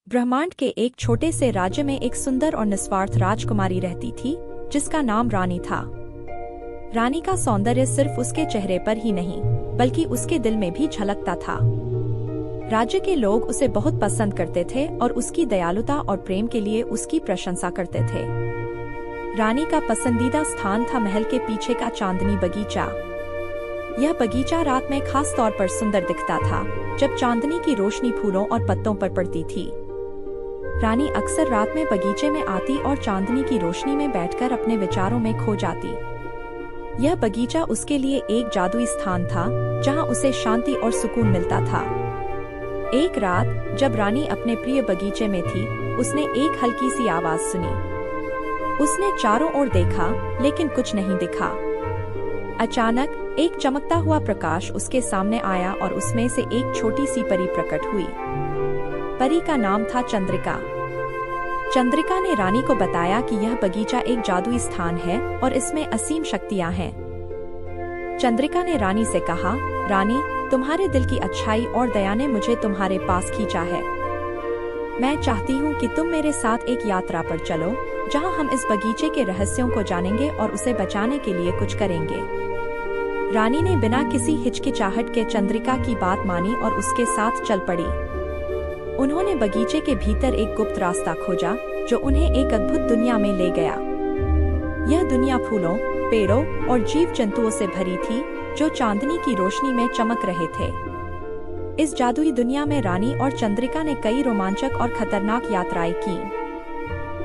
ब्रह्मांड के एक छोटे से राज्य में एक सुंदर और निस्वार्थ राजकुमारी रहती थी, जिसका नाम रानी था। रानी का सौंदर्य सिर्फ उसके चेहरे पर ही नहीं, बल्कि उसके दिल में भी झलकता था। राज्य के लोग उसे बहुत पसंद करते थे और उसकी दयालुता और प्रेम के लिए उसकी प्रशंसा करते थे। रानी का पसंदीदा स्थान था महल के पीछे का चांदनी बगीचा। यह बगीचा रात में खास तौर पर सुंदर दिखता था, जब चांदनी की रोशनी फूलों और पत्तों पर पड़ती थी। रानी अक्सर रात में बगीचे में आती और चांदनी की रोशनी में बैठकर अपने विचारों में खो जाती। यह बगीचा उसके लिए एक जादुई स्थान था, जहां उसे शांति और सुकून मिलता था। एक रात जब रानी अपने प्रिय बगीचे में थी, उसने एक हल्की सी आवाज सुनी। उसने चारों ओर देखा, लेकिन कुछ नहीं दिखा। अचानक एक चमकता हुआ प्रकाश उसके सामने आया और उसमें से एक छोटी सी परी प्रकट हुई। परी का नाम था चंद्रिका। चंद्रिका ने रानी को बताया कि यह बगीचा एक जादुई स्थान है और इसमें असीम शक्तियां हैं। चंद्रिका ने रानी से कहा, रानी, तुम्हारे दिल की अच्छाई और दया ने मुझे तुम्हारे पास खींचा है। मैं चाहती हूँ कि तुम मेरे साथ एक यात्रा पर चलो, जहाँ हम इस बगीचे के रहस्यों को जानेंगे और उसे बचाने के लिए कुछ करेंगे। रानी ने बिना किसी हिचकिचाहट के चंद्रिका की बात मानी और उसके साथ चल पड़ी। उन्होंने बगीचे के भीतर एक गुप्त रास्ता खोजा, जो उन्हें एक अद्भुत दुनिया में ले गया। यह दुनिया फूलों, पेड़ों और जीव जंतुओं से भरी थी, जो चांदनी की रोशनी में चमक रहे थे। इस जादुई दुनिया में रानी और चंद्रिका ने कई रोमांचक और खतरनाक यात्राएं की।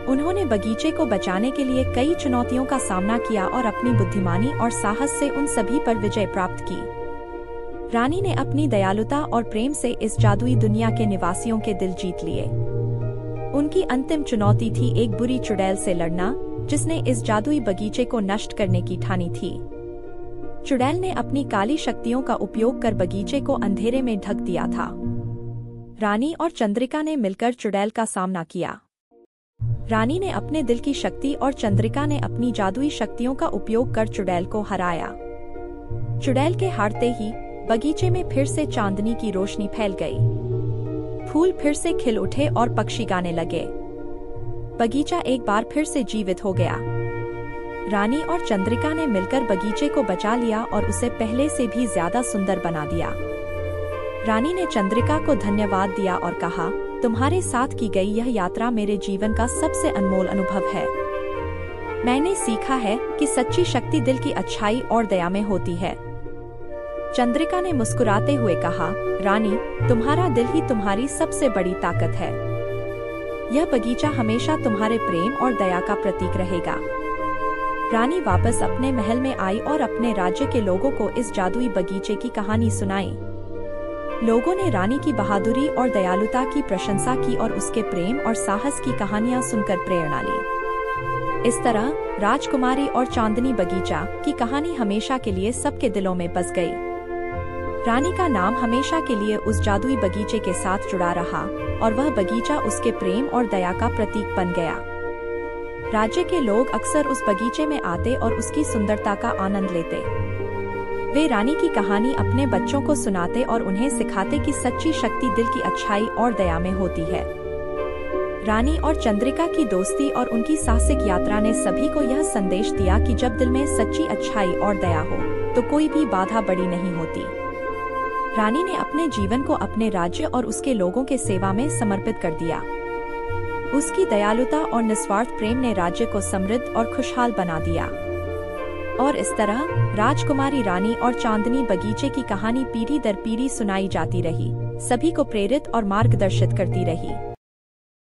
उन्होंने बगीचे को बचाने के लिए कई चुनौतियों का सामना किया और अपनी बुद्धिमानी और साहस से उन सभी पर विजय प्राप्त की। रानी ने अपनी दयालुता और प्रेम से इस जादुई दुनिया के निवासियों के दिल जीत लिए। उनकी अंतिम चुनौती थी एक बुरी चुड़ैल से लड़ना, जिसने इस जादुई बगीचे को नष्ट करने की ठानी थी। चुड़ैल ने अपनी काली शक्तियों का उपयोग कर बगीचे को अंधेरे में ढक दिया था। रानी और चंद्रिका ने मिलकर चुड़ैल का सामना किया। रानी ने अपने दिल की शक्ति और चंद्रिका ने अपनी जादुई शक्तियों का उपयोग कर चुड़ैल को हराया। चुड़ैल के हारते ही बगीचे में फिर से चांदनी की रोशनी फैल गई। फूल फिर से खिल उठे और पक्षी गाने लगे। बगीचा एक बार फिर से जीवित हो गया। रानी और चंद्रिका ने मिलकर बगीचे को बचा लिया और उसे पहले से भी ज्यादा सुंदर बना दिया। रानी ने चंद्रिका को धन्यवाद दिया और कहा, तुम्हारे साथ की गई यह यात्रा मेरे जीवन का सबसे अनमोल अनुभव है। मैंने सीखा है कि सच्ची शक्ति दिल की अच्छाई और दया में होती है। चंद्रिका ने मुस्कुराते हुए कहा, रानी, तुम्हारा दिल ही तुम्हारी सबसे बड़ी ताकत है। यह बगीचा हमेशा तुम्हारे प्रेम और दया का प्रतीक रहेगा। रानी वापस अपने महल में आई और अपने राज्य के लोगों को इस जादुई बगीचे की कहानी सुनाई। लोगों ने रानी की बहादुरी और दयालुता की प्रशंसा की और उसके प्रेम और साहस की कहानियां सुनकर प्रेरणा ली। इस तरह राजकुमारी और चांदनी बगीचा की कहानी हमेशा के लिए सबके दिलों में बस गई। रानी का नाम हमेशा के लिए उस जादुई बगीचे के साथ जुड़ा रहा और वह बगीचा उसके प्रेम और दया का प्रतीक बन गया। राज्य के लोग अक्सर उस बगीचे में आते और उसकी सुंदरता का आनंद लेते। वे रानी की कहानी अपने बच्चों को सुनाते और उन्हें सिखाते कि सच्ची शक्ति दिल की अच्छाई और दया में होती है। रानी और चंद्रिका की दोस्ती और उनकी साहसिक यात्रा ने सभी को यह संदेश दिया कि जब दिल में सच्ची अच्छाई और दया हो, तो कोई भी बाधा बड़ी नहीं होती। रानी ने अपने जीवन को अपने राज्य और उसके लोगों के सेवा में समर्पित कर दिया। उसकी दयालुता और निस्वार्थ प्रेम ने राज्य को समृद्ध और खुशहाल बना दिया। और इस तरह राजकुमारी रानी और चांदनी बगीचे की कहानी पीढ़ी दर पीढ़ी सुनाई जाती रही, सभी को प्रेरित और मार्गदर्शित करती रही।